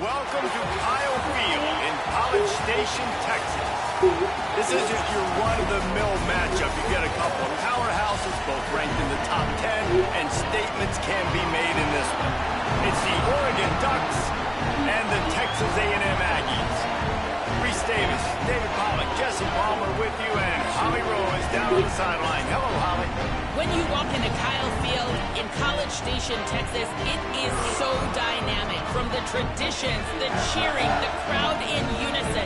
Welcome to Kyle Field in College Station, Texas. This isn't your run-of-the-mill matchup. You get a couple of powerhouses, both ranked in the top 10, and statements can be made in this one. It's the Oregon Ducks and the Texas A&M Aggies. Reese Davis, David Pollack, Jesse Palmer with you, and Holly Rowe is down on the sideline. Hello, Holly. When you walk into Kyle Field in College Station, Texas, it is so dynamic. From the traditions, the cheering, the crowd in unison.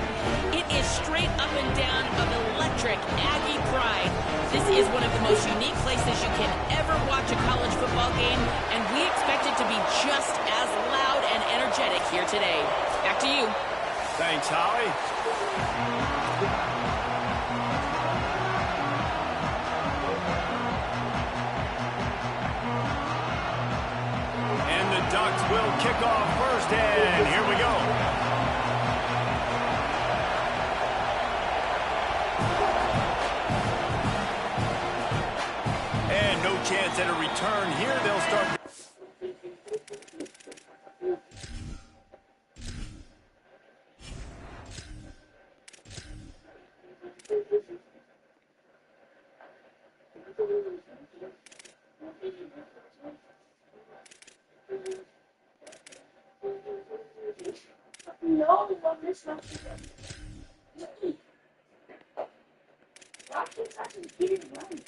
It is straight up and down of electric Aggie pride. This is one of the most unique places you can ever watch a college football game, and we expect it to be just as loud and energetic here today. Back to you. Thanks, Holly. And the Ducks will kick off first, and here we go. And no chance at a return here. They'll start. No, love this much. Rockets actually didn't run.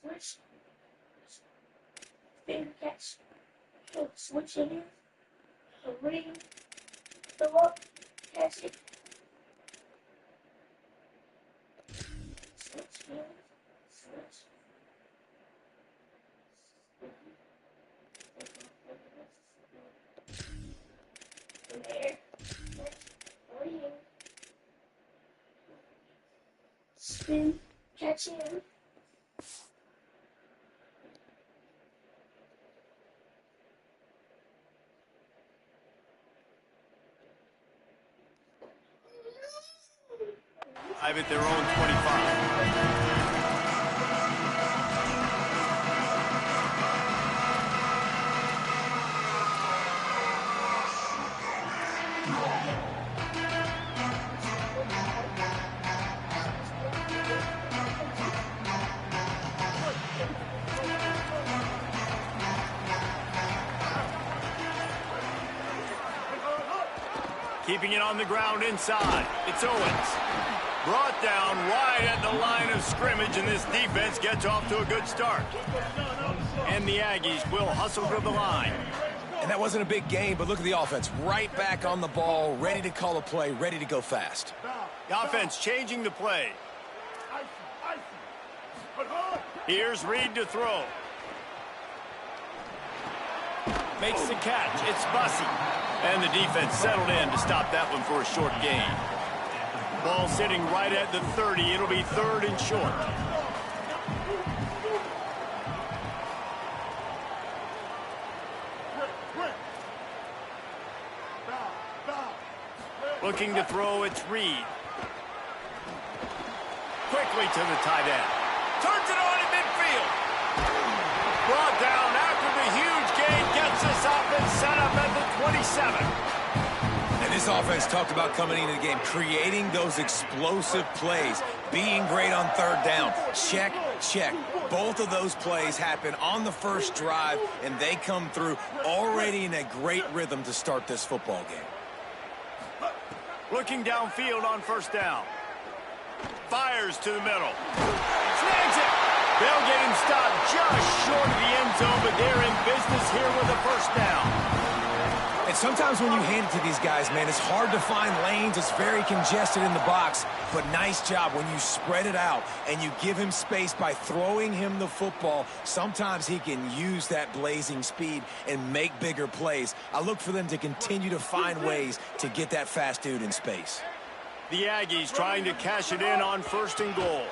Switch. Spin catch. Switch in here. Ring. Fill up. Catch it. Switch here. Switch. There. Ring. Spin. Catch in. At their own 25. Keeping it on the ground inside. It's Owens. Brought down wide at the line of scrimmage, and this defense gets off to a good start. And the Aggies will hustle to the line. And that wasn't a big game, but look at the offense. Right back on the ball, ready to call a play, ready to go fast. The offense changing the play. Here's Reed to throw. Makes the catch. It's Bussey. And the defense settled in to stop that one for a short gain. Ball sitting right at the 30. It'll be 3rd and short. Looking to throw, it's Reed. Quickly to the tight end. Turns it on in midfield. Brought down after the huge gain. Gets this offense set up at the 27. And this offense talked about coming into the game, creating those explosive plays, being great on 3rd down. Check, check. Both of those plays happen on the first drive, and they come through already in a great rhythm to start this football game. Looking downfield on 1st down. Fires to the middle. Snags it. They'll get him stopped just short of the end zone, but they're in business here with a 1st down. And sometimes when you hand it to these guys, man, it's hard to find lanes. It's very congested in the box. But nice job when you spread it out and you give him space by throwing him the football. Sometimes he can use that blazing speed and make bigger plays. I look for them to continue to find ways to get that fast dude in space. The Aggies trying to cash it in on 1st and goal.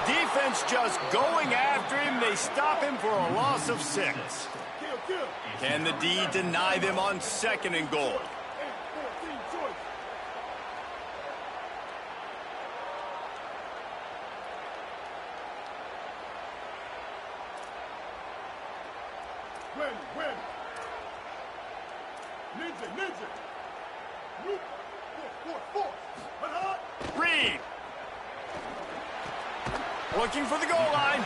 Defense just going after him. They stop him for a loss of 6. Can the D deny them on 2nd and goal? Reed. Looking for the goal line.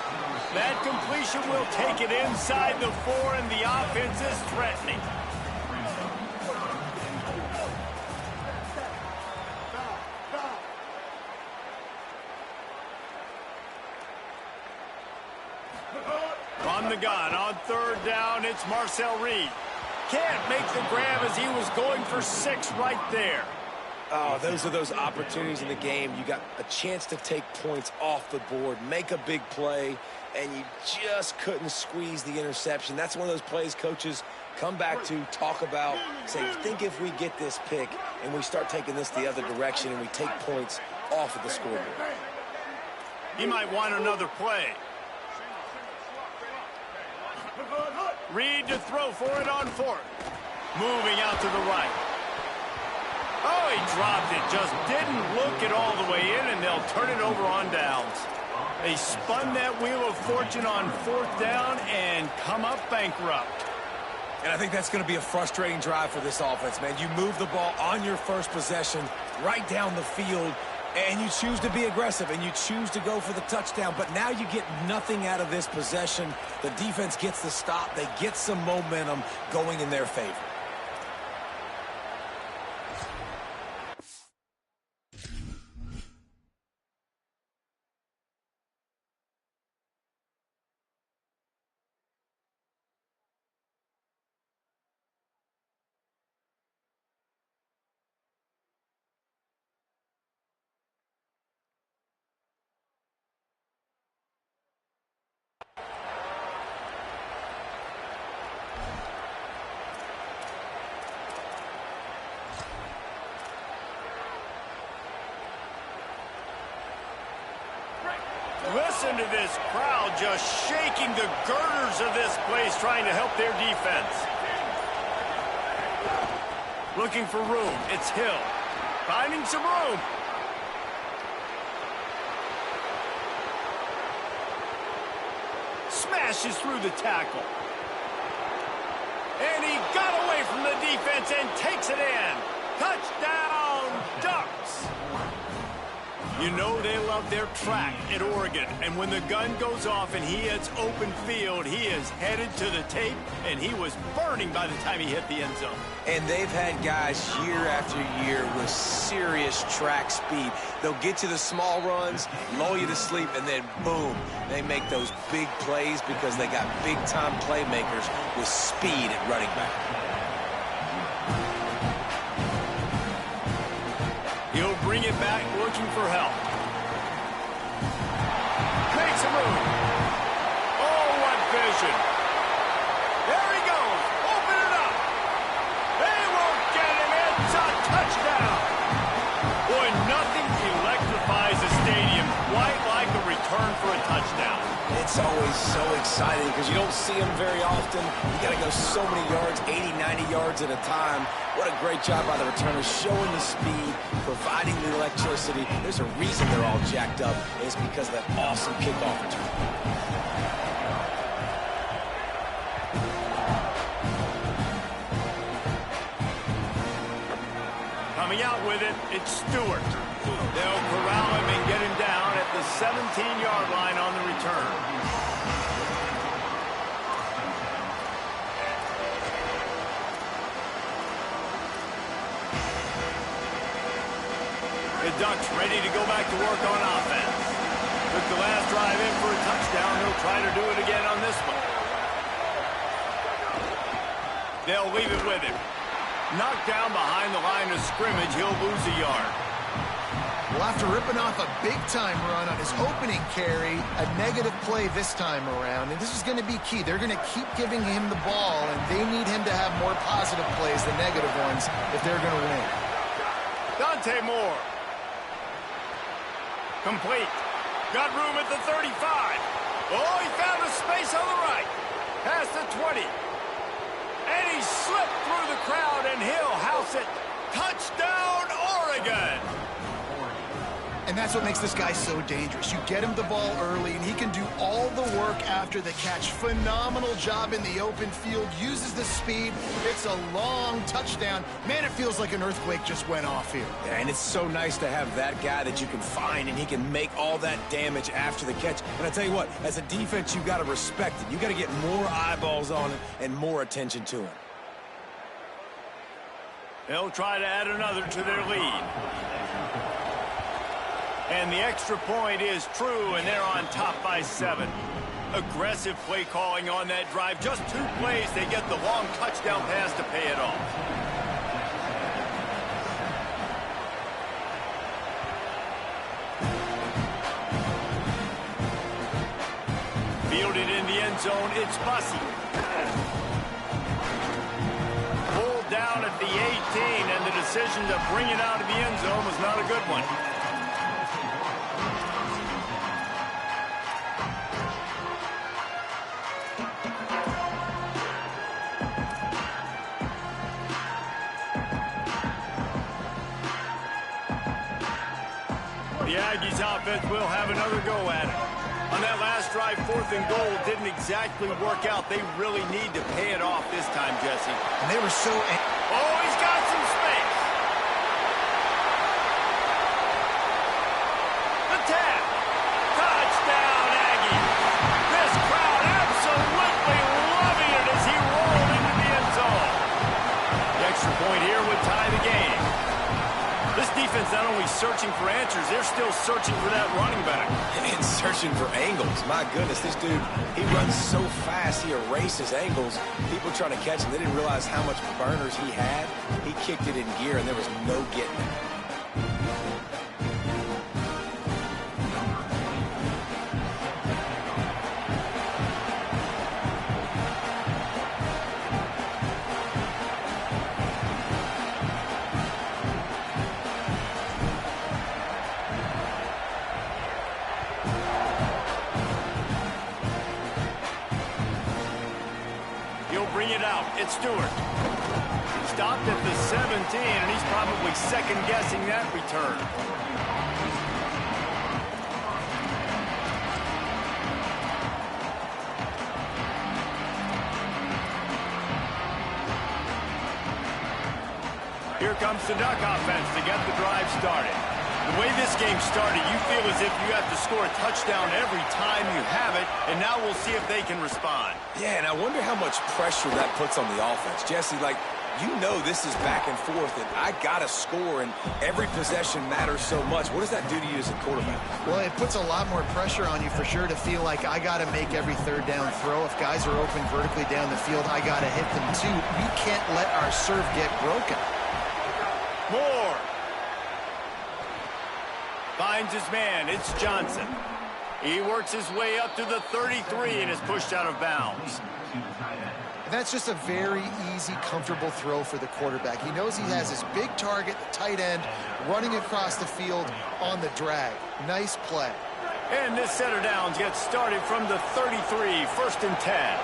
That completion will take it inside the 4, and the offense is threatening. On the gun, on 3rd down, it's Marcel Reed. Can't make the grab as he was going for 6 right there. Oh, those are those opportunities in the game. You got a chance to take points off the board, make a big play, and you just couldn't squeeze the interception. That's one of those plays coaches come back to, talk about, say, think if we get this pick and we start taking this the other direction and we take points off of the scoreboard. He might want another play. Reed to throw for it on 4th. Moving out to the right. Oh, he dropped it. Just didn't look it all the way in, and they'll turn it over on downs. They spun that wheel of fortune on 4th down and come up bankrupt. And I think that's going to be a frustrating drive for this offense, man. You move the ball on your first possession right down the field, and you choose to be aggressive, and you choose to go for the touchdown. But now you get nothing out of this possession. The defense gets the stop. They get some momentum going in their favor. Listen to this crowd just shaking the girders of this place, trying to help their defense. Looking for room. It's Hill. Finding some room. Smashes through the tackle. And he got away from the defense and takes it in. Touchdown, Ducks. You know they love their track at Oregon, and when the gun goes off and he hits open field, he is headed to the tape, and he was burning by the time he hit the end zone. And they've had guys year after year with serious track speed. They'll get to the small runs, lull you to sleep, and then boom, they make those big plays because they got big-time playmakers with speed at running back. He'll bring it back looking for help. Makes a move. Oh, what vision. There he goes. Open it up. They won't get him. It's a touchdown. Boy, nothing electrifies a stadium quite like a return for a touchdown. It's always so exciting because you don't see them very often. You got to go so many yards, 80, 90 yards at a time. What a great job by the returners, showing the speed, providing the electricity. There's a reason they're all jacked up. It's because of that awesome kickoff return. Coming out with it, it's Stewart. They'll corral him and get him down at the 17-yard line on the return. The Ducks ready to go back to work on offense. Took the last drive in for a touchdown. He'll try to do it again on this one. They'll leave it with him. Knocked down behind the line of scrimmage, he'll lose a yard. Well, after ripping off a big-time run on his opening carry, a negative play this time around, and this is going to be key. They're going to keep giving him the ball, and they need him to have more positive plays than negative ones if they're going to win. Dante Moore. Complete. Got room at the 35. Oh, he found a space on the right. Past the 20. And he slipped through the crowd, and he'll house it. Touchdown, Oregon! And that's what makes this guy so dangerous. You get him the ball early, and he can do all the work after the catch. Phenomenal job in the open field. Uses the speed. It's a long touchdown. Man, it feels like an earthquake just went off here. Yeah, and it's so nice to have that guy that you can find, and he can make all that damage after the catch. And I tell you what, as a defense, you got to respect it. You got to get more eyeballs on it and more attention to him. They'll try to add another to their lead. And the extra point is true, and they're on top by 7. Aggressive play calling on that drive. Just 2 plays, they get the long touchdown pass to pay it off. Fielded in the end zone, it's Bussey. Pulled down at the 18, and the decision to bring it out of the end zone was not a good one. The Aggies offense will have another go at it. On that last drive, 4th and goal didn't exactly work out. They really need to pay it off this time, Jesse. And they were so... Oh, he's got some space. The tap. Touchdown, Aggies. This crowd absolutely loving it as he rolled into the end zone. The extra point here would tie the game. This defense not only searching for answers, they're still searching for that running back. And searching for angles. My goodness, this dude, he runs so fast, he erases angles. People trying to catch him, they didn't realize how much burners he had. He kicked it in gear, and there was no getting it. Bring it out. It's Stewart. Stopped at the 17, and he's probably second-guessing that return. Here comes the Duck offense to get the drive started. The way this game started, you feel as if you have to score a touchdown every time you have it, and now we'll see if they can respond. Yeah, and I wonder how much pressure that puts on the offense. Jesse, like, you know this is back and forth, and I got to score, and every possession matters so much. What does that do to you as a quarterback? Well, it puts a lot more pressure on you for sure to feel like I got to make every third down throw. If guys are open vertically down the field, I got to hit them too. We can't let our serve get broken. Moore finds his man. It's Johnson. He works his way up to the 33 and is pushed out of bounds. That's just a very easy, comfortable throw for the quarterback. He knows he has his big target, the tight end, running across the field on the drag. Nice play. And this set of downs gets started from the 33, 1st and 10.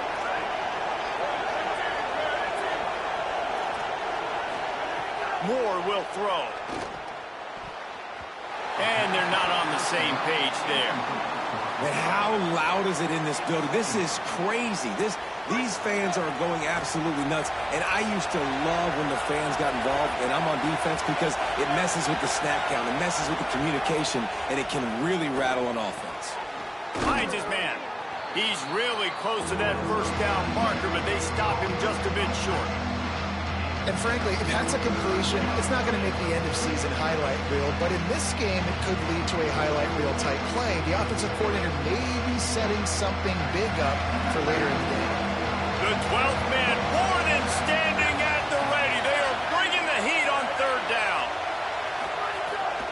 Moore will throw. And they're not on the same page there. And how loud is it in this building? This is crazy. These fans are going absolutely nuts. And I used to love when the fans got involved, and I'm on defense, because it messes with the snap count, it messes with the communication, and it can really rattle an offense. Finds his man. He's really close to that 1st down marker, but they stop him just a bit short. And frankly, if that's a completion, it's not going to make the end-of-season highlight reel. But in this game, it could lead to a highlight reel type play. The offensive coordinator may be setting something big up for later in the game. The 12th man, more than standing at the ready. They are bringing the heat on 3rd down.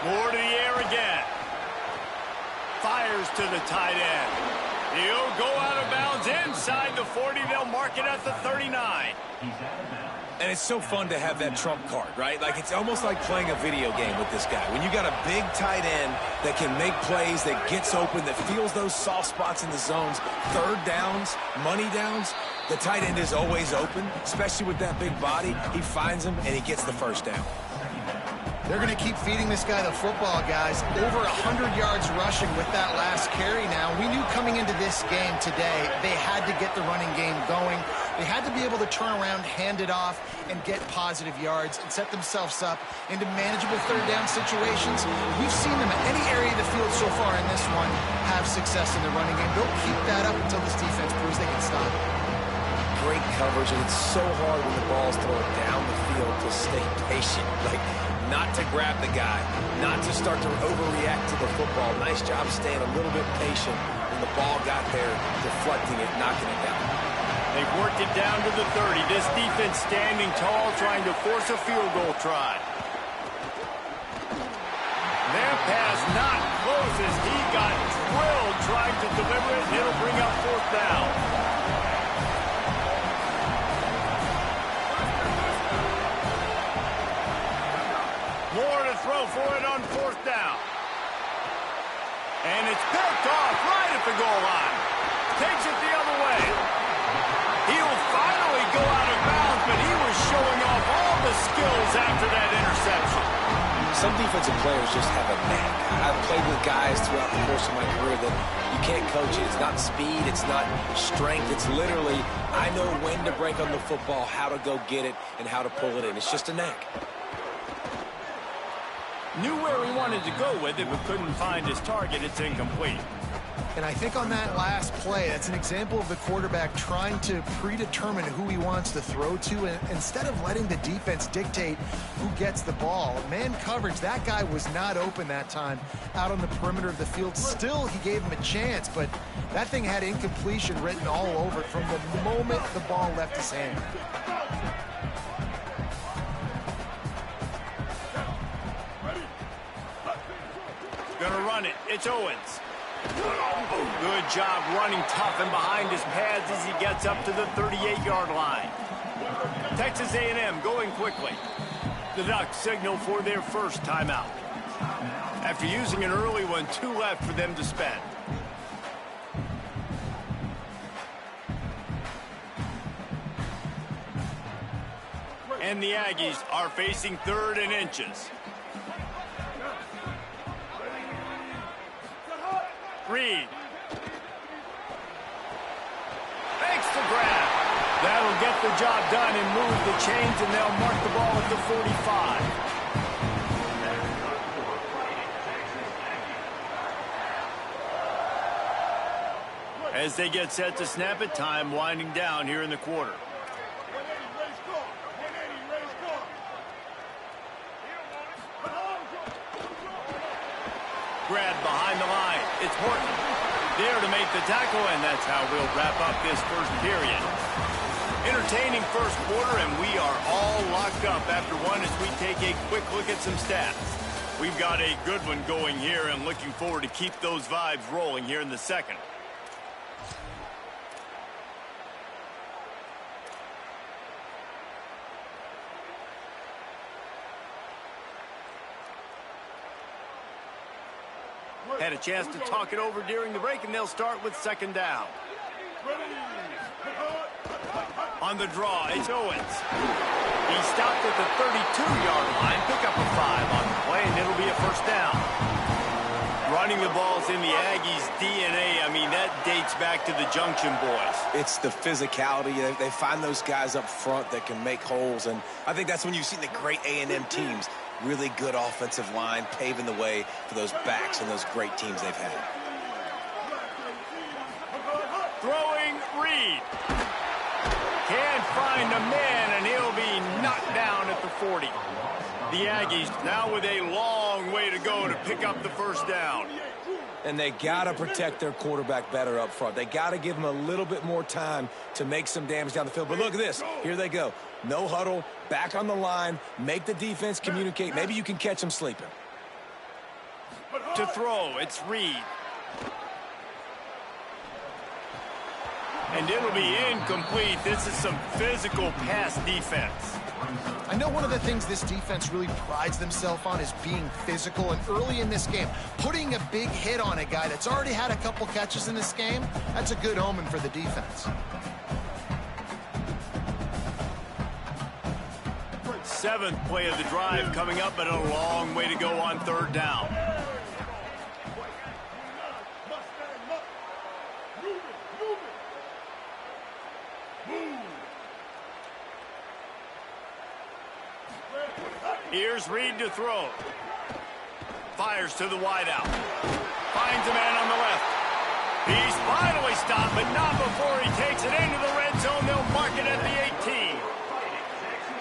Moore to the air again. Fires to the tight end. He'll go out of bounds inside the 40. They'll mark it at the 39. And it's so fun to have that trump card, right? Like, it's almost like playing a video game with this guy. When you got a big tight end that can make plays, that gets open, that feels those soft spots in the zones, 3rd downs, money downs, the tight end is always open, especially with that big body. He finds him, and he gets the 1st down. They're going to keep feeding this guy the football, guys. Over 100 yards rushing with that last carry now. We knew coming into this game today they had to get the running game going. They had to be able to turn around, hand it off, and get positive yards and set themselves up into manageable 3rd down situations. We've seen them in any area of the field so far in this one have success in the running game. They'll keep that up until this defense proves they can stop it. Great coverage, and it's so hard when the ball's thrown down the field to stay patient. Like, not to grab the guy, not to start to overreact to the football. Nice job staying a little bit patient when the ball got there, deflecting it, knocking it down. They've worked it down to the 30. This defense standing tall, trying to force a field goal try. Their pass not close as he got drilled trying to deliver it, and it'll bring up 4th down. Moore to throw for it on 4th down. And it's picked off right at the goal line. Takes it the other way. He'll finally go out of bounds, but he was showing off all the skills after that interception. Some defensive players just have a knack. I've played with guys throughout the course of my career that you can't coach it. It's not speed, it's not strength. It's literally, I know when to break on the football, how to go get it, and how to pull it in. It's just a knack. Knew where he wanted to go with it, but couldn't find his target. It's incomplete. And I think on that last play, that's an example of the quarterback trying to predetermine who he wants to throw to, and instead of letting the defense dictate who gets the ball. Man coverage, that guy was not open that time out on the perimeter of the field. Still, he gave him a chance, but that thing had incompletion written all over it from the moment the ball left his hand. Gonna run it. It's Owens. Good job running tough and behind his pads as he gets up to the 38-yard line. Texas A&M going quickly. The Ducks signal for their 1st timeout. After using an early one, 2 left for them to spend. And the Aggies are facing 3rd and inches. Reed. Makes the grab. That'll get the job done and move the chains, and they'll mark the ball at the 45. As they get set to snap it, time winding down here in the quarter. Grab behind the line. It's Horton there to make the tackle, and that's how we'll wrap up this first period. Entertaining first quarter, and we are all locked up after one as we take a quick look at some stats. We've got a good one going here, and looking forward to keep those vibes rolling here in the second. Had a chance to talk it over during the break, and they'll start with second down. On the draw, it's Owens. He stopped at the 32-yard line, pick up a 5 on the play, and it'll be a first down. Running the ball's in the Aggies' DNA. I mean, that dates back to the Junction Boys. It's the physicality. They find those guys up front that can make holes, and I think that's when you've seen the great A&M teams. Really good offensive line, paving the way for those backs and those great teams they've had. Throwing Reed. Can't find a man, and he'll be knocked down at the 40. The Aggies now with a long way to go to pick up the first down. And they got to protect their quarterback better up front. They got to give him a little bit more time to make some damage down the field. But look at this. Here they go. No huddle, back on the line, make the defense communicate. Maybe you can catch them sleeping. To throw, it's Reed. And it'll be incomplete. This is some physical pass defense. I know one of the things this defense really prides themselves on is being physical, and early in this game, putting a big hit on a guy that's already had a couple catches in this game, that's a good omen for the defense. Seventh play of the drive coming up, but a long way to go on third down. Here's Reed to throw. Fires to the wideout. Finds a man on the left. He's finally stopped, but not before he takes it into the red zone. They'll mark it at the 18.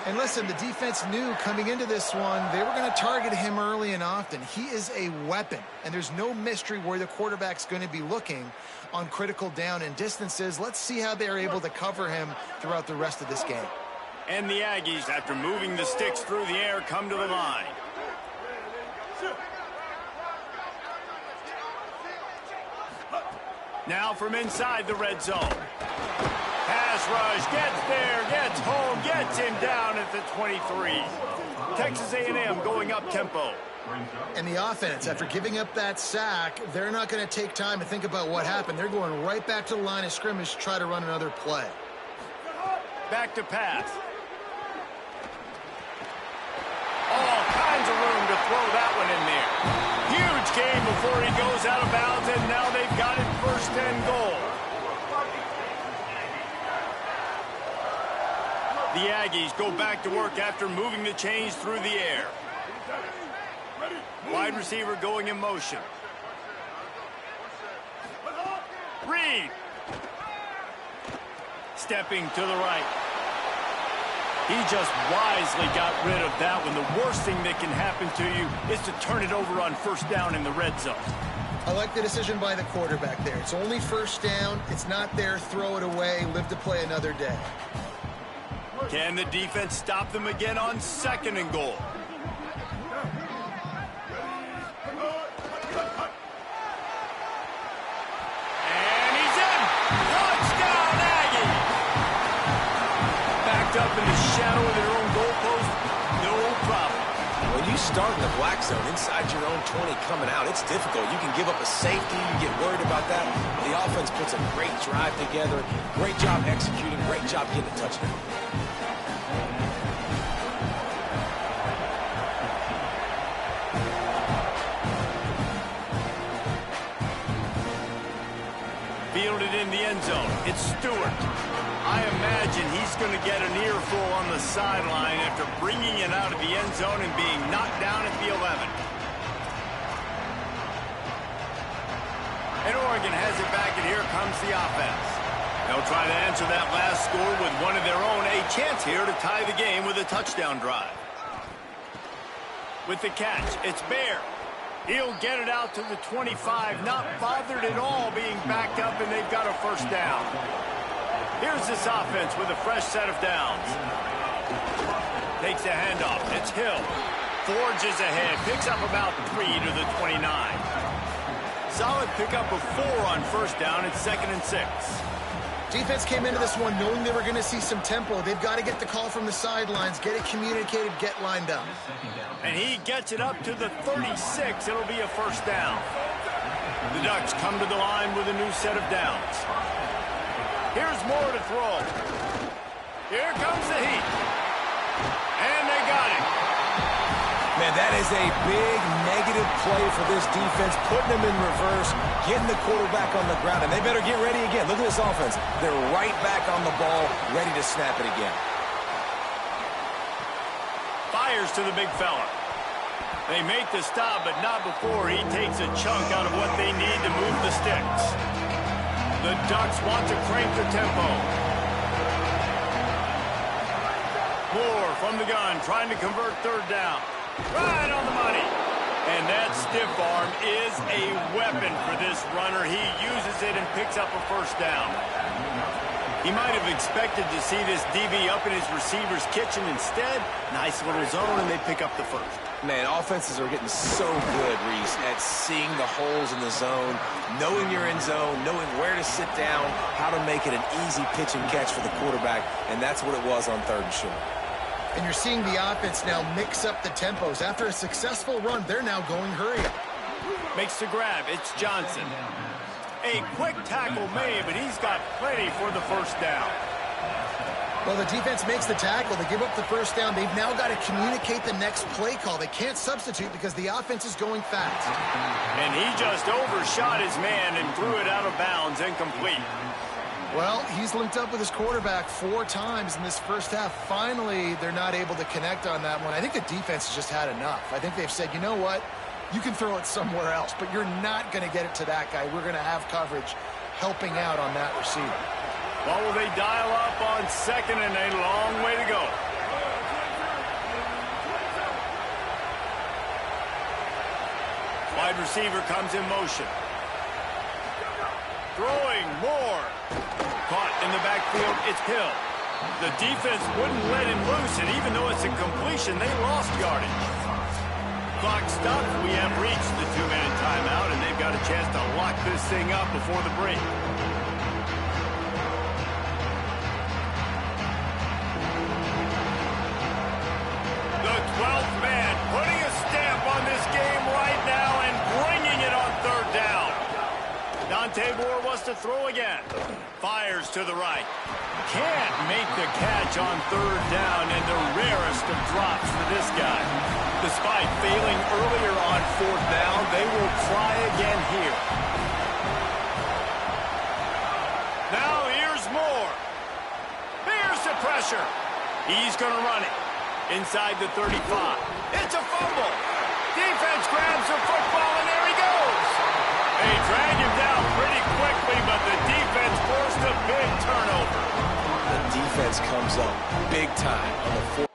And listen, the defense knew coming into this one, they were going to target him early and often. He is a weapon, and there's no mystery where the quarterback's going to be looking on critical down and distances. Let's see how they're able to cover him throughout the rest of this game. And the Aggies, after moving the sticks through the air, come to the line. Now from inside the red zone. Pass rush, gets there, gets home, gets him down at the 23. Texas A&M going up tempo. And the offense, after giving up that sack, they're not going to take time to think about what happened. They're going right back to the line of scrimmage to try to run another play. Back to pass. All kinds of room to throw that one in there. Huge game before he goes out of bounds, and now they've got it first and goal. The Aggies go back to work after moving the chains through the air. Wide receiver going in motion. Reed. Stepping to the right. He just wisely got rid of that one. The worst thing that can happen to you is to turn it over on first down in the red zone. I like the decision by the quarterback there. It's only first down. It's not there. Throw it away. Live to play another day. Can the defense stop them again on second and goal? And he's in! Touchdown, Aggie! Backed up in the shadow of their own goalpost, no problem. When you start in the black zone inside your own 20 coming out, it's difficult. You can give up a safety. You get worried about that. The offense puts a great drive together. Great job executing. Great job getting a touchdown. Fielded in the end zone. It's Stewart. I imagine he's going to get an earful on the sideline after bringing it out of the end zone and being knocked down at the 11. And Oregon has it back, and here comes the offense. They'll try to answer that last score with one of their own. A chance here to tie the game with a touchdown drive. With the catch, it's Bear. He'll get it out to the 25, not bothered at all being backed up, and they've got a first down. Here's this offense with a fresh set of downs. Takes a handoff. It's Hill. Forges ahead. Picks up about 3 to the 29. Solid pickup of 4 on first down. It's 2nd and 6. Defense came into this one knowing they were going to see some tempo. They've got to get the call from the sidelines, get it communicated, get lined up. And he gets it up to the 36. It'll be a first down. The Ducks come to the line with a new set of downs. Here's Moore to throw. Here comes the heat. And they got it. Man, that is a big negative play for this defense, putting them in reverse, getting the quarterback on the ground, and they better get ready again. Look at this offense. They're right back on the ball, ready to snap it again. Fires to the big fella. They make the stop, but not before he takes a chunk out of what they need to move the sticks. The Ducks want to crank the tempo. Moore from the gun, trying to convert third down. Right on the money. And that stiff arm is a weapon for this runner. He uses it and picks up a first down. He might have expected to see this DB up in his receiver's kitchen. Instead, nice little zone, and they pick up the first. Man, offenses are getting so good, Reese, at seeing the holes in the zone, knowing you're in zone, knowing where to sit down, how to make it an easy pitch and catch for the quarterback, and that's what it was on 3rd and short. And you're seeing the offense now mix up the tempos. After a successful run, they're now going hurry up. Makes the grab. It's Johnson. A quick tackle made, but he's got plenty for the first down. Well, the defense makes the tackle. They give up the first down. They've now got to communicate the next play call. They can't substitute because the offense is going fast. And he just overshot his man and threw it out of bounds, incomplete. Well, he's linked up with his quarterback 4 times in this first half. Finally, they're not able to connect on that one. I think the defense has just had enough. I think they've said, you know what? You can throw it somewhere else, but you're not going to get it to that guy. We're going to have coverage helping out on that receiver. Well, will they dial up on 2nd and a long way to go? Wide receiver comes in motion. Throwing more. Caught in the backfield, it's Hill. The defense wouldn't let him loose, and even though it's a completion, they lost yardage. Clock stopped. We have reached the 2-minute timeout, and they've got a chance to lock this thing up before the break. The 12th man putting a stamp on this game right now and bringing it on 3rd down. Dante Moore wants to throw again. Fires to the right. Can't make the catch on 3rd down, and the rarest of drops for this guy. Despite failing earlier on 4th down, they will try again here. Now here's Moore. Here's the pressure. He's going to run it. Inside the 35. It's a fumble. Defense grabs the football, and there he goes. They drag him down pretty quickly, but the defense forced a big turnover. The defense comes up big time on the 4th.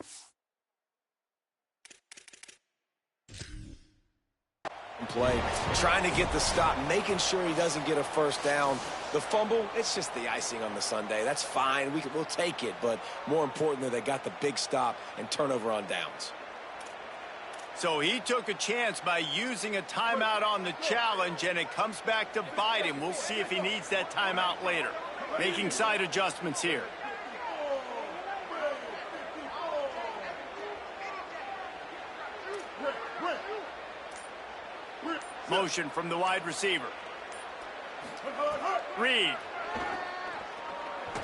Play, trying to get the stop, making sure he doesn't get a first down. The fumble, it's just the icing on the sundae. That's fine. We'll take it, but more importantly, they got the big stop and turnover on downs. So he took a chance by using a timeout on the challenge, and it comes back to bite him. We'll see if he needs that timeout later. Making side adjustments here. Motion from the wide receiver. Reed.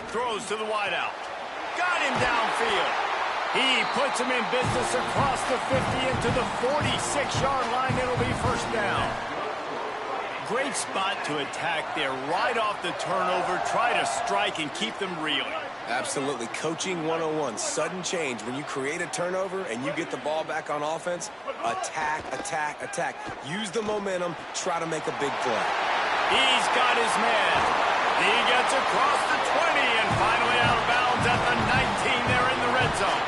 Throws to the wideout. Got him downfield. He puts him in business across the 50 into the 46-yard line. It'll be first down. Great spot to attack there right off the turnover. Try to strike and keep them reeling. Absolutely. Coaching 101. Sudden change. When you create a turnover and you get the ball back on offense, attack, attack, attack. Use the momentum. Try to make a big play. He's got his man. He gets across the 20 and finally out of bounds at the 19 there in the red zone.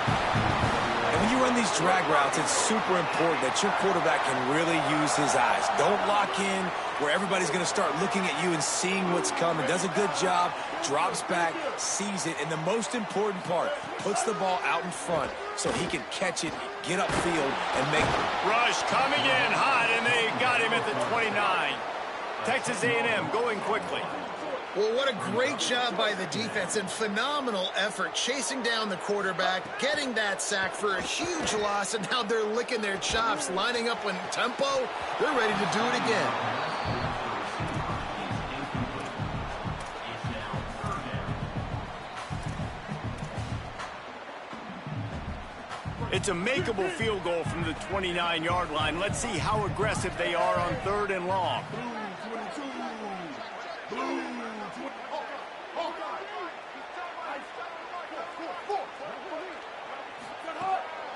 And when you run these drag routes, it's super important that your quarterback can really use his eyes. Don't lock in where everybody's going to start looking at you and seeing what's coming. Does a good job, drops back, sees it, and the most important part, puts the ball out in front so he can catch it, get upfield, and make it. Rush coming in hot, and they got him at the 29. Texas A&M going quickly. Well, what a great job by the defense and phenomenal effort chasing down the quarterback, getting that sack for a huge loss, and now they're licking their chops, lining up in tempo. They're ready to do it again. It's a makeable field goal from the 29-yard line. Let's see how aggressive they are on 3rd and long.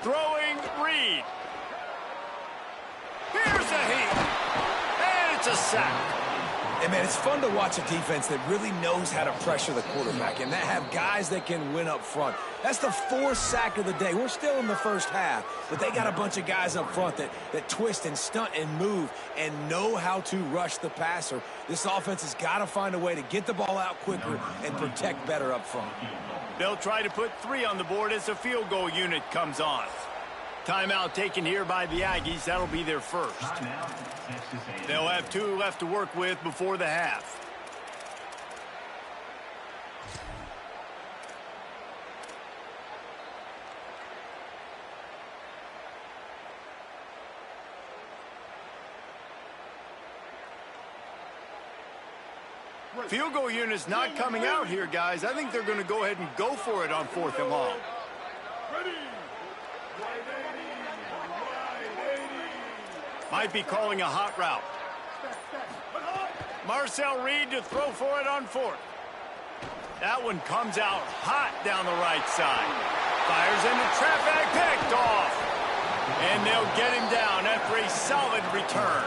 Throwing Reed. Here's a heat. And it's a sack. And, man, it's fun to watch a defense that really knows how to pressure the quarterback and that have guys that can win up front. That's the 4th sack of the day. We're still in the first half, but they got a bunch of guys up front that twist and stunt and move and know how to rush the passer. This offense has got to find a way to get the ball out quicker and protect better up front. They'll try to put 3 on the board as the field goal unit comes on. Timeout taken here by the Aggies. That'll be their first. They'll have 2 left to work with before the half. Field goal unit's not coming out here, guys. I think they're going to go ahead and go for it on 4th and long. Might be calling a hot route. Marcel Reed to throw for it on 4th. That one comes out hot down the right side. Fires into traffic, picked off. And they'll get him down after a solid return.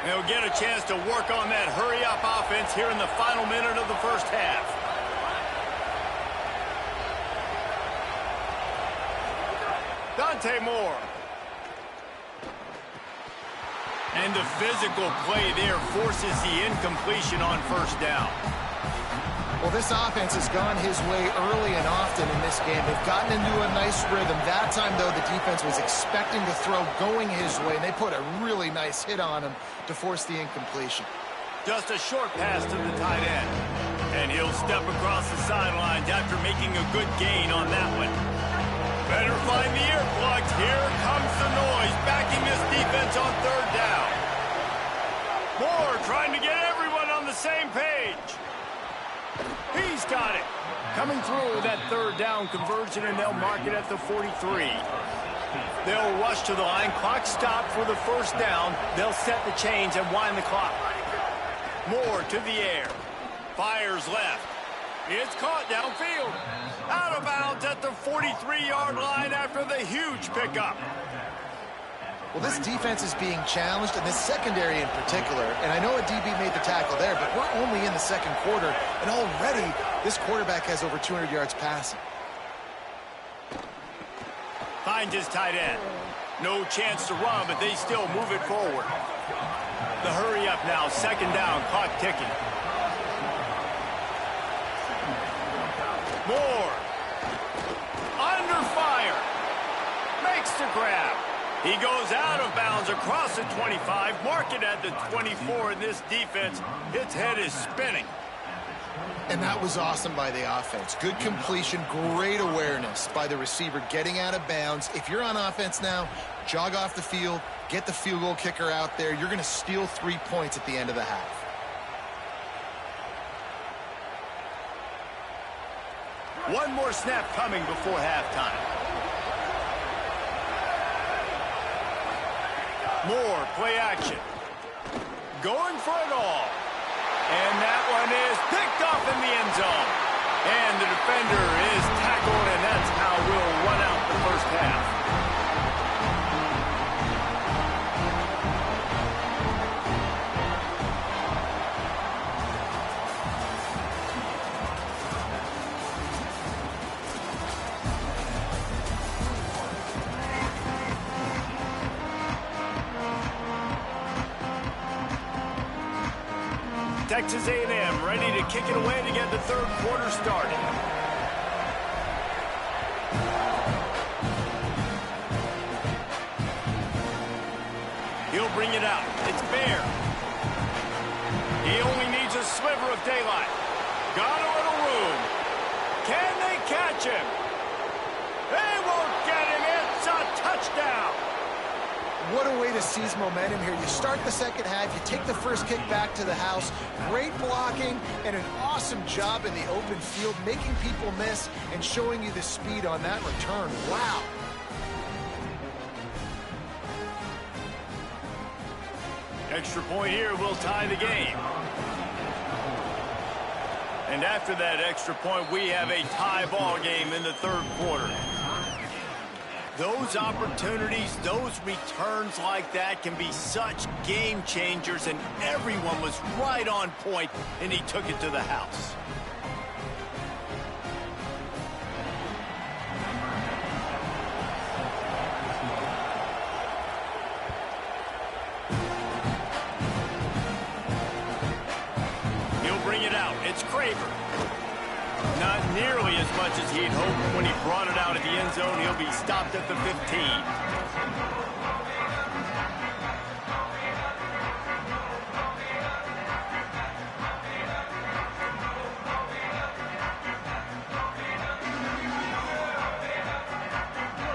They'll get a chance to work on that hurry-up offense here in the final minute of the first half. Dante Moore. And the physical play there forces the incompletion on 1st down. Well, this offense has gone his way early and often in this game. They've gotten into a nice rhythm. That time, though, the defense was expecting the throw going his way, and they put a really nice hit on him to force the incompletion. Just a short pass to the tight end. And he'll step across the sidelines after making a good gain on that one. Better find the earplugs. Here comes the noise, backing this defense on 3rd down. Moore trying to get everyone on the same page. He's got it. Coming through that 3rd down conversion, and they'll mark it at the 43. They'll rush to the line. Clock stopped for the 1st down. They'll set the chains and wind the clock. Moore to the air. Fires left. It's caught downfield. Out of bounds at the 43-yard line after the huge pickup. Well, this defense is being challenged, and this secondary in particular. And I know a DB made the tackle there, but we're only in the 2nd quarter, and already this quarterback has over 200 yards passing. Finds his tight end. No chance to run, but they still move it forward. The hurry up now, 2nd down, clock ticking. Moore. Under fire. Makes the grab. He goes out of bounds across the 25, mark it at the 24, and this defense, its head is spinning. And that was awesome by the offense. Good completion, great awareness by the receiver getting out of bounds. If you're on offense now, jog off the field, get the field goal kicker out there. You're going to steal 3 points at the end of the half. One more snap coming before halftime. Moore, play action. Going for it all. And that one is picked off in the end zone. And the defender is tackled, and that's how we'll Texas A&M ready to kick it away to get the third quarter started. He'll bring it out. It's Bear. He only needs a sliver of daylight. Got a little room. Can they catch him? They won't get him. It's a touchdown. What a way to seize momentum here. You start the second half, you take the first kick back to the house. Great blocking and an awesome job in the open field, making people miss and showing you the speed on that return. Wow. Extra point here will tie the game. And after that extra point, we have a tie ball game in the third quarter. Those opportunities, those returns like that can be such game changers, and everyone was right on point, and he took it to the house. He'll bring it out. It's Craver. Not nearly as much as he'd hoped when he brought it out of the end zone. He'll be stopped at the 15.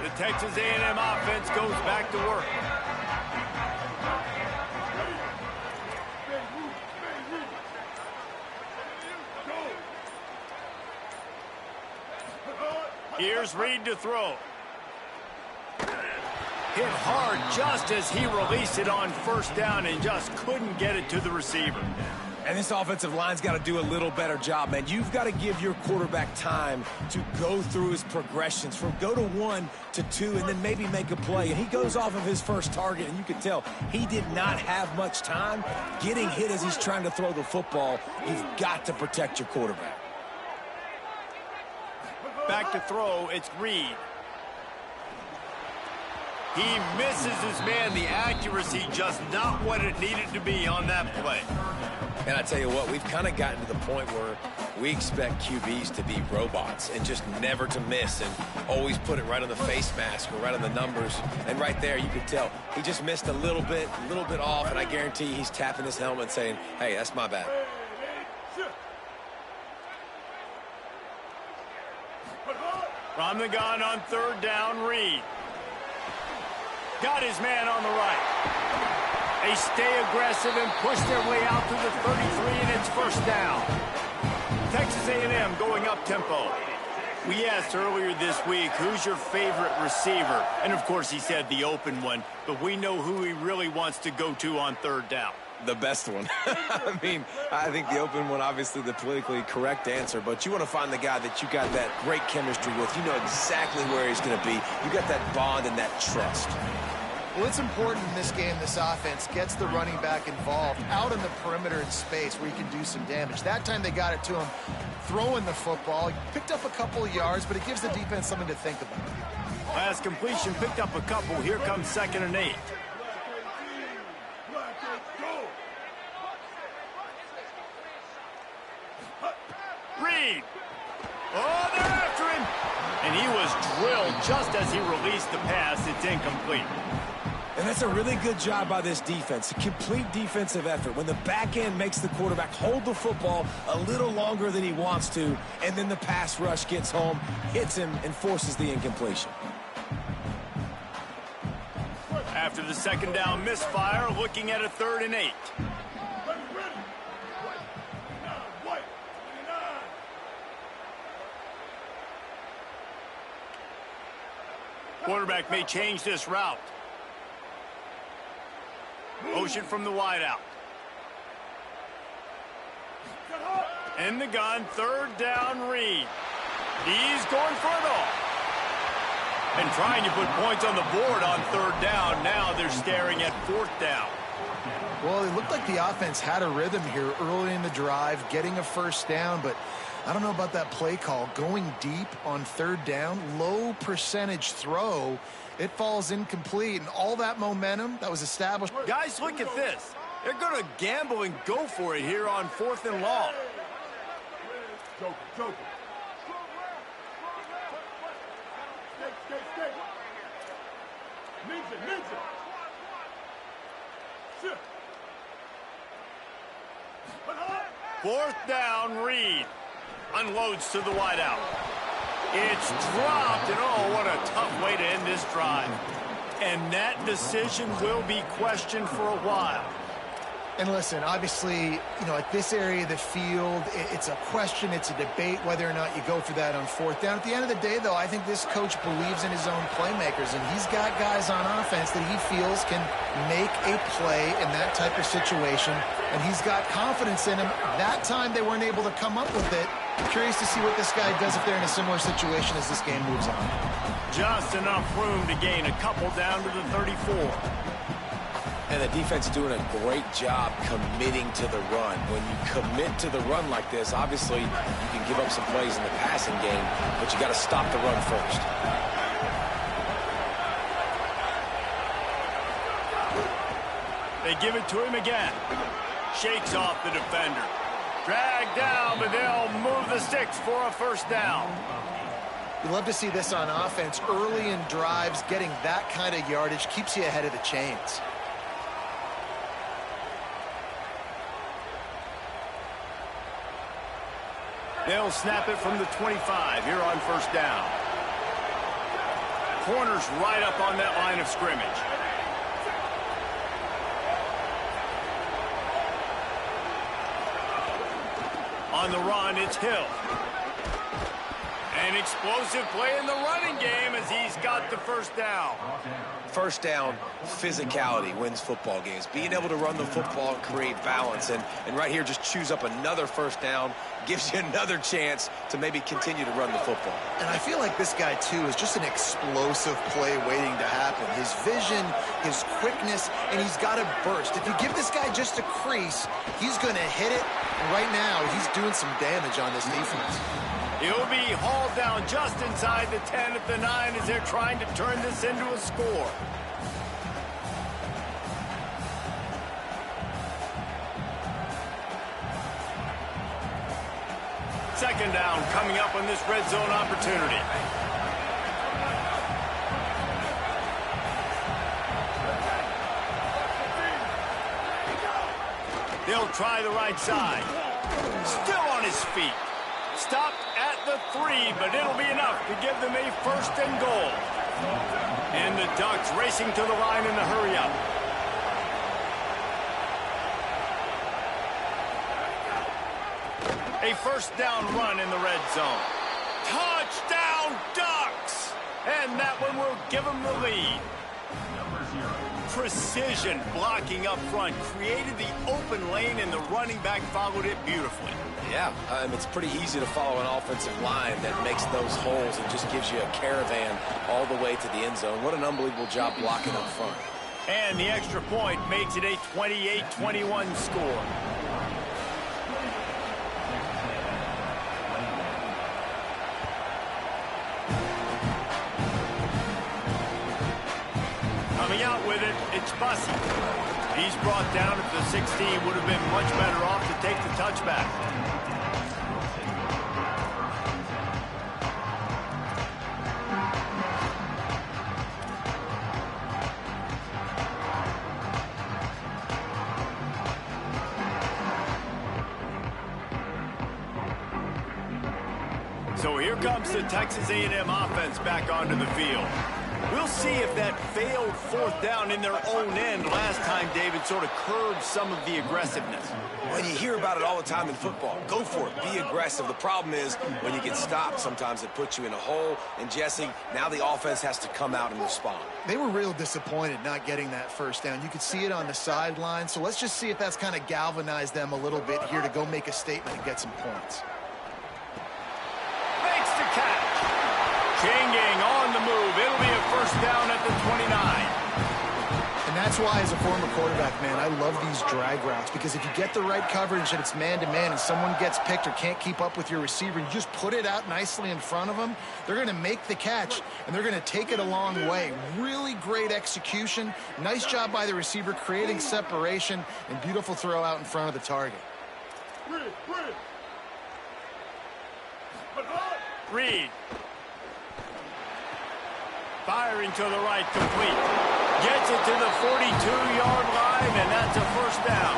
The Texas A&M offense goes back to work. Here's Reed to throw. Hit hard just as he released it on first down and just couldn't get it to the receiver. And this offensive line's got to do a little better job, man. You've got to give your quarterback time to go through his progressions from go to 1 to 2 and then maybe make a play. And he goes off of his first target, and you can tell he did not have much time getting hit as he's trying to throw the football. You've got to protect your quarterback. Back to throw, it's Reed. He misses his man. The accuracy just not what it needed to be on that play. And I tell you what, we've kind of gotten to the point where we expect QBs to be robots and just never to miss and always put it right on the face mask or right on the numbers. And right there, you could tell he just missed a little bit off, and I guarantee he's tapping his helmet saying, hey, that's my bad. From the gun on third down, Reed. Got his man on the right. They stay aggressive and push their way out to the 33, and it's first down. Texas A&M going up tempo. We asked earlier this week, who's your favorite receiver? And, of course, he said the open one, but we know who he really wants to go to on third down. The best one. I mean, I think the open one, obviously the politically correct answer, but you want to find the guy that you got that great chemistry with. You know exactly where he's going to be. You got that bond and that trust. Well, it's important in this game, this offense gets the running back involved out in the perimeter in space where he can do some damage. That time they got it to him throwing the football. He picked up a couple of yards, but it gives the defense something to think about. Last completion picked up a couple. Here comes 2nd and 8. Reed. Oh, they're after him. And he was drilled just as he released the pass. It's incomplete. And that's a really good job by this defense, a complete defensive effort. When the back end makes the quarterback hold the football a little longer than he wants to, and then the pass rush gets home, hits him, and forces the incompletion. After the second down misfire, looking at a 3rd and 8. Quarterback may change this route. Motion from the wideout. In the gun, 3rd down, Reed. He's going for it all. And trying to put points on the board on 3rd down. Now they're staring at 4th down. Well, it looked like the offense had a rhythm here early in the drive, getting a first down, but I don't know about that play call. Going deep on 3rd down, low percentage throw, it falls incomplete, and all that momentum that was established. Guys, look at this. They're going to gamble and go for it here on 4th and long. Joker. Ninja. Shift. 4th down, Reed. Unloads to the wideout. It's dropped, and oh, what a tough way to end this drive. And that decision will be questioned for a while. And listen, obviously, at this area of the field, it's a question, it's a debate whether or not you go for that on 4th down. At the end of the day, though, I think this coach believes in his own playmakers, and he's got guys on offense that he feels can make a play in that type of situation, and he's got confidence in him. That time they weren't able to come up with it. Curious to see what this guy does if they're in a similar situation as this game moves on. Just enough room to gain a couple down to the 34. And the defense is doing a great job committing to the run. When you commit to the run like this, obviously you can give up some plays in the passing game, but you got to stop the run first. They give it to him again. Shakes off the defender. Dragged down, but they'll move the sticks for a 1st down. You love to see this on offense. Early in drives, getting that kind of yardage keeps you ahead of the chains. They'll snap it from the 25 here on 1st down. Corner's right up on that line of scrimmage. On the run, it's Hill. An explosive play in the running game as he's got the 1st down. 1st down, physicality wins football games. Being able to run the football and create balance. And right here, just choose up another 1st down, gives you another chance to maybe continue to run the football. And I feel like this guy, too, is just an explosive play waiting to happen. His vision, his quickness, and he's got a burst. If you give this guy just a crease, he's going to hit it. And right now, he's doing some damage on this defense. He'll be hauled down just inside the 10 at the 9 as they're trying to turn this into a score. Second down coming up on this red zone opportunity. They'll try the right side. Still on his feet. Stopped at the 3, but it'll be enough to give them a 1st and goal. And the Ducks racing to the line in the hurry-up. A 1st down run in the red zone. Touchdown, Ducks! And that one will give them the lead. Precision blocking up front created the open lane, and the running back followed it beautifully. Yeah, it's pretty easy to follow an offensive line that makes those holes and just gives you a caravan all the way to the end zone. What an unbelievable job blocking up front. And the extra point makes it a 28-21 score. Coming out with it, it's Bussey. He's brought down at the 16. Would have been much better off to take the touchback. So here comes the Texas A&M offense back onto the field. We'll see if that failed 4th down in their own end last time, David, sort of curbed some of the aggressiveness. Well, you hear about it all the time in football. Go for it. Be aggressive. The problem is when you get stopped, sometimes it puts you in a hole. And, Jesse, now the offense has to come out and respond. They were real disappointed not getting that 1st down. You could see it on the sideline. So let's just see if that's kind of galvanized them a little bit here to go make a statement and get some points. Makes the catch. Chain gang on the move. It'll be a 1st down at the 29. And And that's why, as a former quarterback, man, I love these drag routes, because if you get the right coverage and it's man-to-man and someone gets picked or can't keep up with your receiver, you just put it out nicely in front of them, they're going to make the catch, and they're going to take it a long way. Really great execution. Nice job by the receiver creating separation, and beautiful throw out in front of the target. Reed. Firing to the right, complete. Gets it to the 42-yard line, and that's a first down.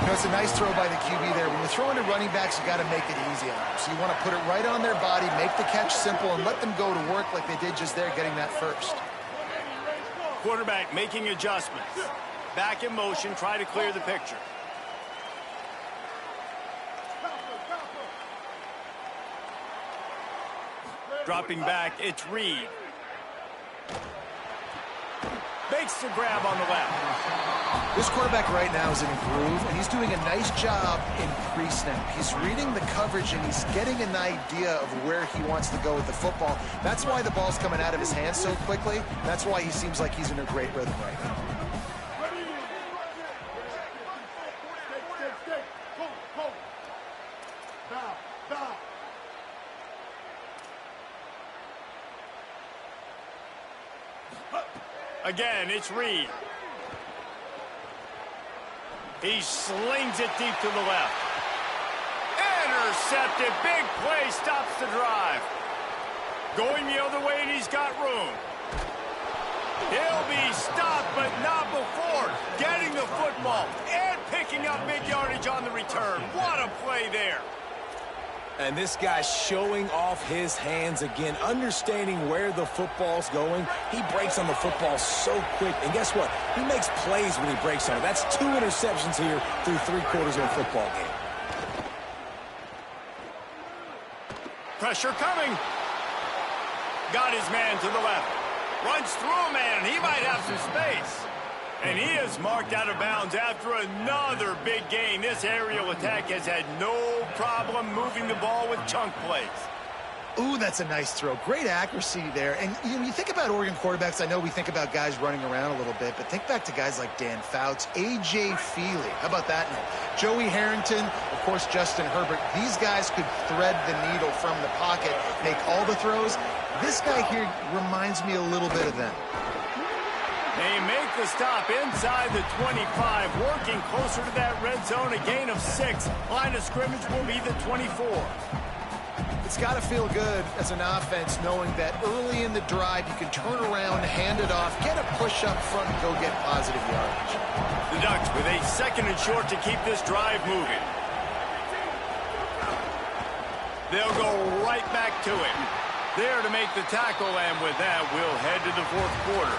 You know, it's a nice throw by the QB there. When you're throwing to running backs, you got to make it easy on them. So you want to put it right on their body, make the catch simple, and let them go to work like they did just there, getting that first. Quarterback making adjustments. Back in motion, try to clear the picture. Dropping back, it's Reed. Makes the grab on the left. This quarterback right now is in a groove, and he's doing a nice job in pre-snap. He's reading the coverage, and he's getting an idea of where he wants to go with the football. That's why the ball's coming out of his hands so quickly. That's why he seems like he's in a great rhythm right now. Again, it's Reed. He slings it deep to the left. Intercepted. Big play stops the drive. Going the other way, and he's got room. He'll be stopped, but not before getting the football and picking up big yardage on the return. What a play there. And this guy's showing off his hands again, understanding where the football's going. He breaks on the football so quick. And guess what? He makes plays when he breaks on it. That's 2 interceptions here through 3 quarters of a football game. Pressure coming. Got his man to the left. Runs through a man, and he might have some space. And he is marked out of bounds after another big gain. This aerial attack has had no problem moving the ball with chunk plays. Ooh, that's a nice throw. Great accuracy there. And you think about Oregon quarterbacks, I know we think about guys running around a little bit, but think back to guys like Dan Fouts, A.J. Feely. How about that name? Joey Harrington, of course, Justin Herbert. These guys could thread the needle from the pocket, make all the throws. This guy here reminds me a little bit of them. They make the stop inside the 25, working closer to that red zone, a gain of 6. Line of scrimmage will be the 24. It's got to feel good as an offense knowing that early in the drive you can turn around, hand it off, get a push up front, and go get positive yardage. The Ducks with a 2nd and short to keep this drive moving. They'll go right back to it. There to make the tackle, and with that, we'll head to the 4th quarter.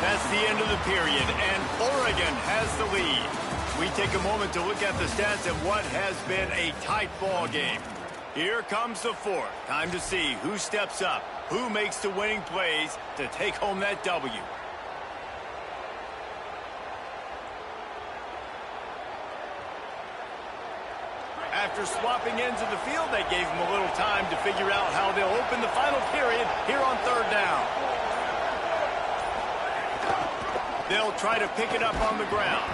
That's the end of the period, and Oregon has the lead. We take a moment to look at the stats of what has been a tight ball game. Here comes the 4th. Time to see who steps up, who makes the winning plays to take home that W. After swapping ends of the field, they gave them a little time to figure out how they'll open the final period here on 3rd down. They'll try to pick it up on the ground.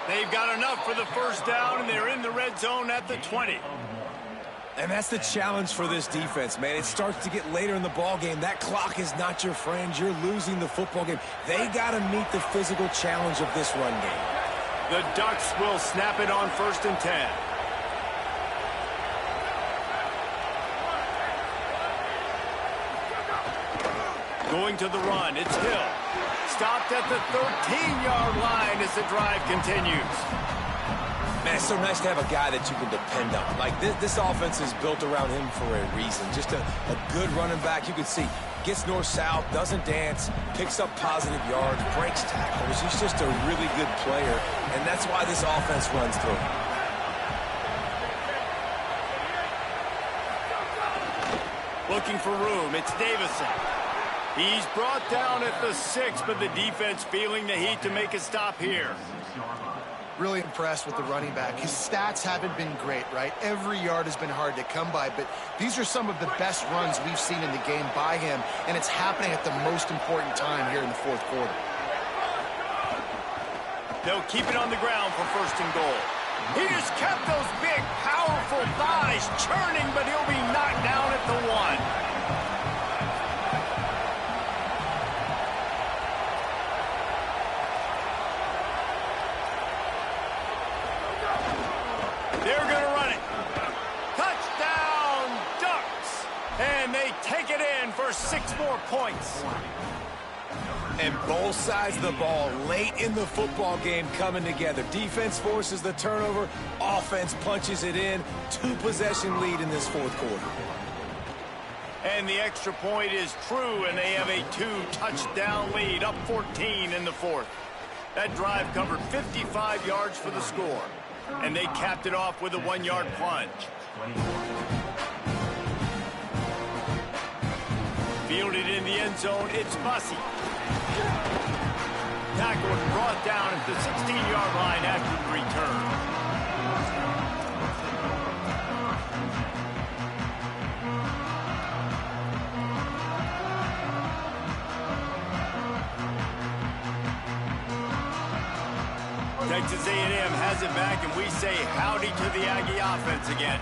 They've got enough for the 1st down, and they're in the red zone at the 20. And that's the challenge for this defense, man. It starts to get later in the ball game. That clock is not your friend. You're losing the football game. They got to meet the physical challenge of this run game. The Ducks will snap it on 1st and 10. Going to the run, it's Hill. Stopped at the 13-yard line as the drive continues. Man, it's so nice to have a guy that you can depend on. Like, this offense is built around him for a reason. Just a good running back. You can see, gets north-south, doesn't dance, picks up positive yards, breaks tackles. He's just a really good player, and that's why this offense runs through him. Looking for room, it's Davison. He's brought down at the 6, but the defense feeling the heat to make a stop here. Really impressed with the running back. His stats haven't been great, right? Every yard has been hard to come by, but these are some of the best runs we've seen in the game by him, and it's happening at the most important time here in the 4th quarter. They'll keep it on the ground for 1st and goal. He just kept those big, powerful thighs churning, but he'll be knocked down at the 1. They're going to run it. Touchdown, Ducks. And they take it in for 6 more points. And both sides of the ball late in the football game coming together. Defense forces the turnover. Offense punches it in. 2-possession lead in this 4th quarter. And the extra point is true, and they have a 2-touchdown lead, up 14 in the 4th. That drive covered 55 yards for the score. And they capped it off with a 1-yard plunge. Fielded in the end zone, it's Bussey. Tackle and brought down at the 16-yard line after the return. Texas A&M has it back, and we say howdy to the Aggie offense again.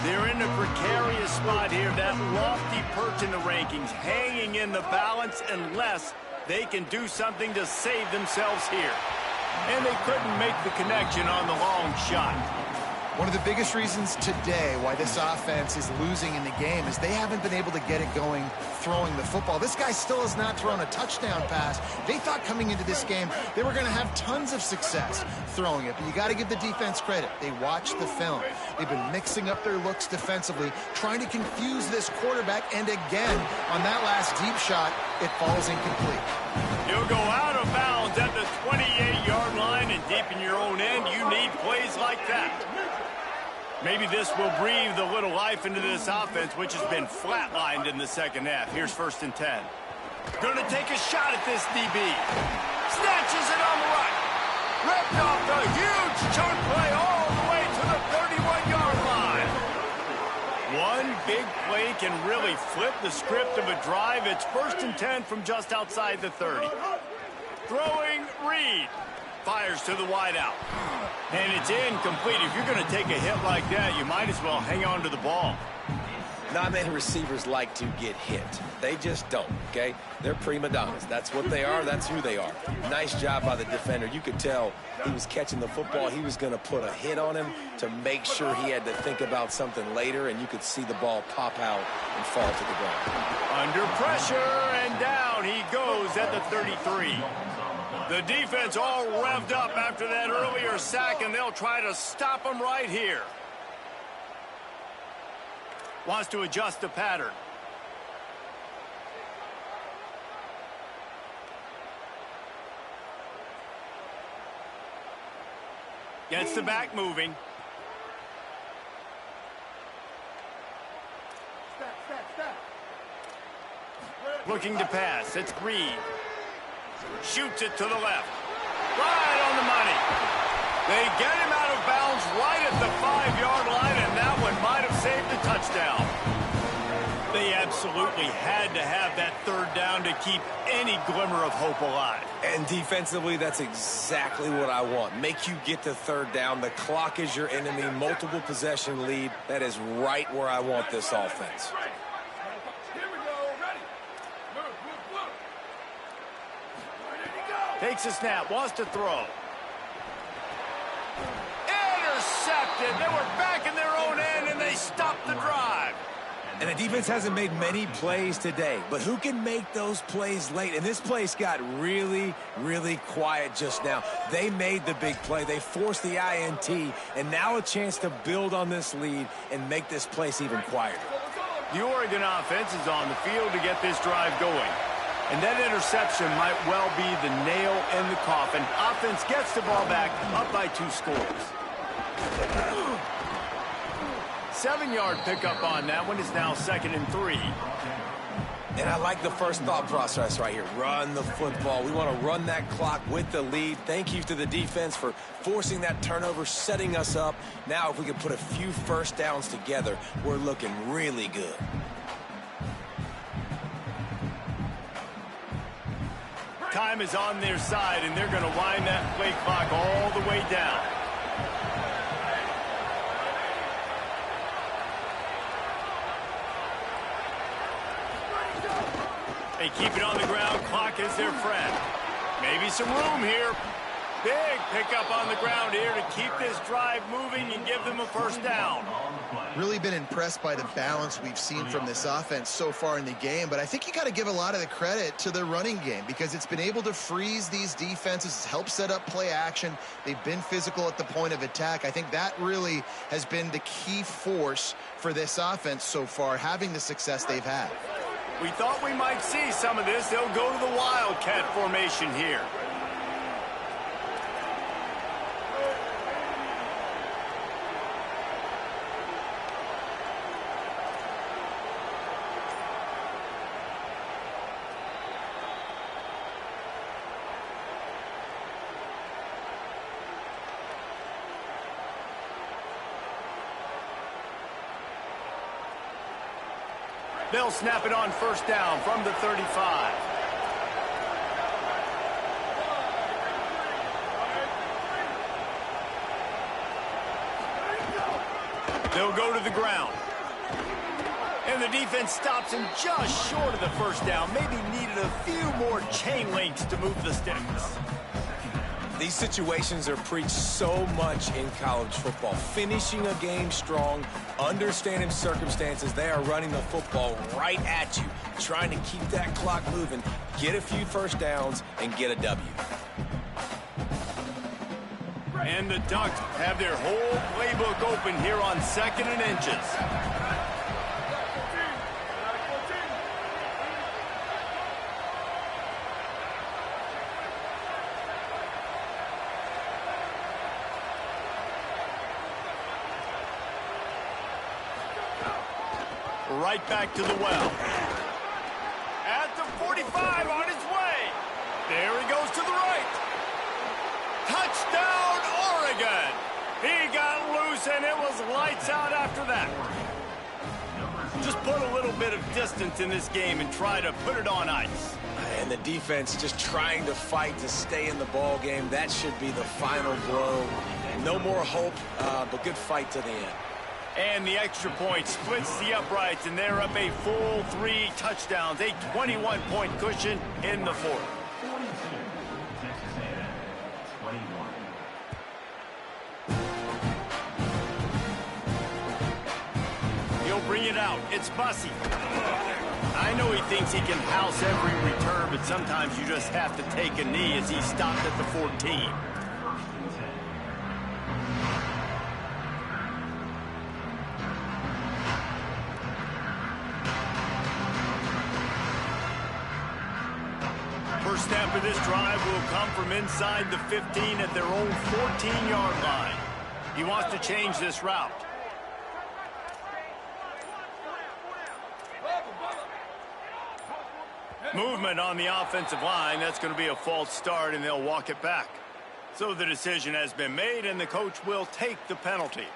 They're in a precarious spot here, that lofty perch in the rankings, hanging in the balance unless they can do something to save themselves here. And they couldn't make the connection on the long shot. One of the biggest reasons today why this offense is losing in the game is they haven't been able to get it going throwing the football. This guy still has not thrown a touchdown pass. They thought coming into this game they were going to have tons of success throwing it, but you got to give the defense credit. They watched the film. They've been mixing up their looks defensively, trying to confuse this quarterback, and again, on that last deep shot, it falls incomplete. You'll go out of bounds at the 28-yard line, and deep in your own end, you need plays like that. Maybe this will breathe a little life into this offense, which has been flatlined in the 2nd half. Here's 1st and 10. Going to take a shot at this DB. Snatches it on the right. Ripped off the huge chunk play all the way to the 31-yard line. One big play can really flip the script of a drive. It's 1st and 10 from just outside the 30. Throwing Reed. Fires to the wideout. And it's incomplete. If you're going to take a hit like that, you might as well hang on to the ball. Not many receivers like to get hit. They just don't, okay? They're prima donnas. That's what they are. That's who they are. Nice job by the defender. You could tell he was catching the football. He was going to put a hit on him to make sure he had to think about something later, and you could see the ball pop out and fall to the ground. Under pressure, and down he goes at the 33. The defense all revved up after that earlier sack, and they'll try to stop him right here. Wants to adjust the pattern. Gets the back moving. Looking to pass. It's Reed. Shoots it to the left. Right on the money. They get him out of bounds right at the 5-yard line, and that one might have saved a touchdown. They absolutely had to have that 3rd down to keep any glimmer of hope alive. And defensively, that's exactly what I want. Make you get to 3rd down. The clock is your enemy. Multiple possession lead. That is right where I want this offense. Takes a snap, wants to throw. Intercepted. They were back in their own end, and they stopped the drive. And the defense hasn't made many plays today, but who can make those plays late? And this place got really, really quiet just now. They made the big play. They forced the INT, and now a chance to build on this lead and make this place even quieter. The Oregon offense is on the field to get this drive going. And that interception might well be the nail in the coffin. Offense gets the ball back, up by 2 scores. 7-yard pickup on that one. Is now 2nd and 3. And I like the first thought process right here. Run the football. We want to run that clock with the lead. Thank you to the defense for forcing that turnover, setting us up. Now if we can put a few 1st downs together, we're looking really good. time is on their side, and they're going to wind that play clock all the way down. They keep it on the ground. Clock is their friend. Maybe some room here. Big pickup on the ground here to keep this drive moving and give them a first down. Really been impressed by the balance we've seen from this offense so far in the game, but I think you got to give a lot of the credit to the running game because it's been able to freeze these defenses, help set up play action. They've been physical at the point of attack. I think that really has been the key force for this offense so far, having the success they've had. We thought we might see some of this. They'll go to the Wildcat formation here. They'll snap it on first down from the 35. They'll go to the ground. And the defense stops him just short of the first down. Maybe needed a few more chain links to move the sticks. These situations are preached so much in college football. Finishing a game strong, understanding circumstances. They are running the football right at you, trying to keep that clock moving, get a few first downs, and get a W. And the Ducks have their whole playbook open here on 2nd and inches. Right back to the well. At the 45 on his way. There he goes to the right. Touchdown, Oregon. He got loose, and it was lights out after that. Just put a little bit of distance in this game and try to put it on ice. And the defense just trying to fight to stay in the ball game. That should be the final blow. No more hope, but good fight to the end. And the extra point splits the uprights, and they're up a full 3 touchdowns, a 21-point cushion in the fourth. He'll bring it out. It's Bussey. I know he thinks he can house every return, but sometimes you just have to take a knee as he stopped at the 14. First snap of this drive will come from inside the 15 at their own 14-yard line. He wants to change this route. Movement on the offensive line. That's going to be a false start, and they'll walk it back. So the decision has been made, and the coach will take the penalty.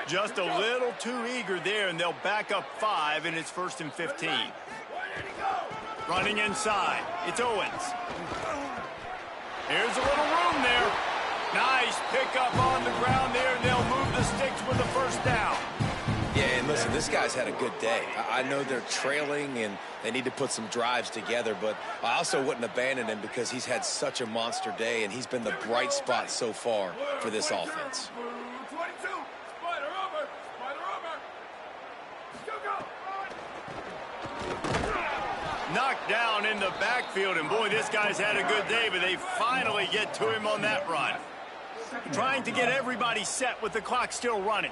Just a little too eager there, and they'll back up 5, and it's 1st and 15. Running inside. It's Owens. Here's a little room there. Nice pickup on the ground there, and they'll move the sticks with the first down. Yeah, and listen, this guy's had a good day. I know they're trailing, and they need to put some drives together, but I also wouldn't abandon him because he's had such a monster day, and he's been the bright spot so far for this offense. Knocked down in the backfield, and boy, this guy's had a good day, but they finally get to him on that run. Trying to get everybody set with the clock still running.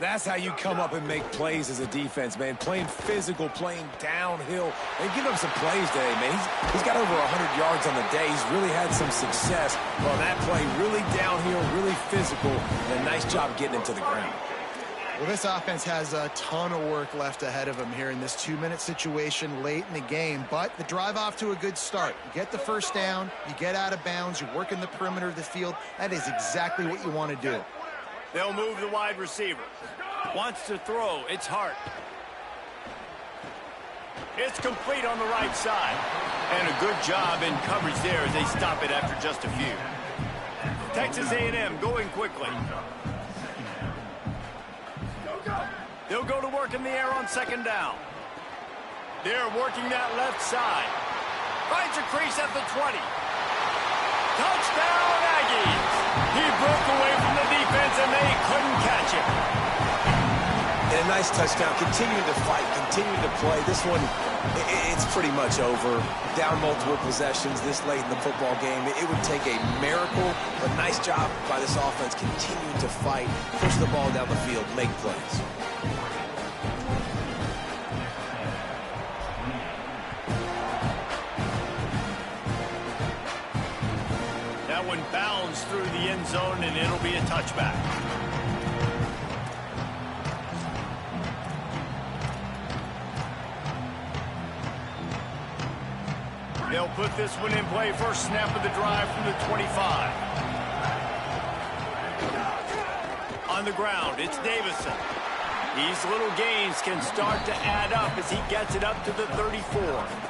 That's how you come up and make plays as a defense, man. Playing physical, playing downhill. They give him some plays today, man. He's got over 100 yards on the day. He's really had some success on that play. Really downhill, really physical, and a nice job getting him to the ground. Well, this offense has a ton of work left ahead of them here in this 2-minute situation late in the game, but the drive off to a good start. You get the first down, you get out of bounds, you work in the perimeter of the field. That is exactly what you want to do. They'll move the wide receiver. Wants to throw. It's Hart. It's complete on the right side. And a good job in coverage there as they stop it after just a few. Texas A&M going quickly. They'll go to work in the air on second down. They're working that left side. Finds a crease at the 20. Touchdown, Aggies! He broke away from the defense, and they couldn't catch him. And a nice touchdown, continuing to fight, continuing to play. This one, it's pretty much over. Down multiple possessions this late in the football game. It would take a miracle, but nice job by this offense continuing to fight, push the ball down the field, make plays. That one bounds through the end zone, and it'll be a touchback. They'll put this one in play. First snap of the drive from the 25. On the ground, it's Davison. These little gains can start to add up as he gets it up to the 34.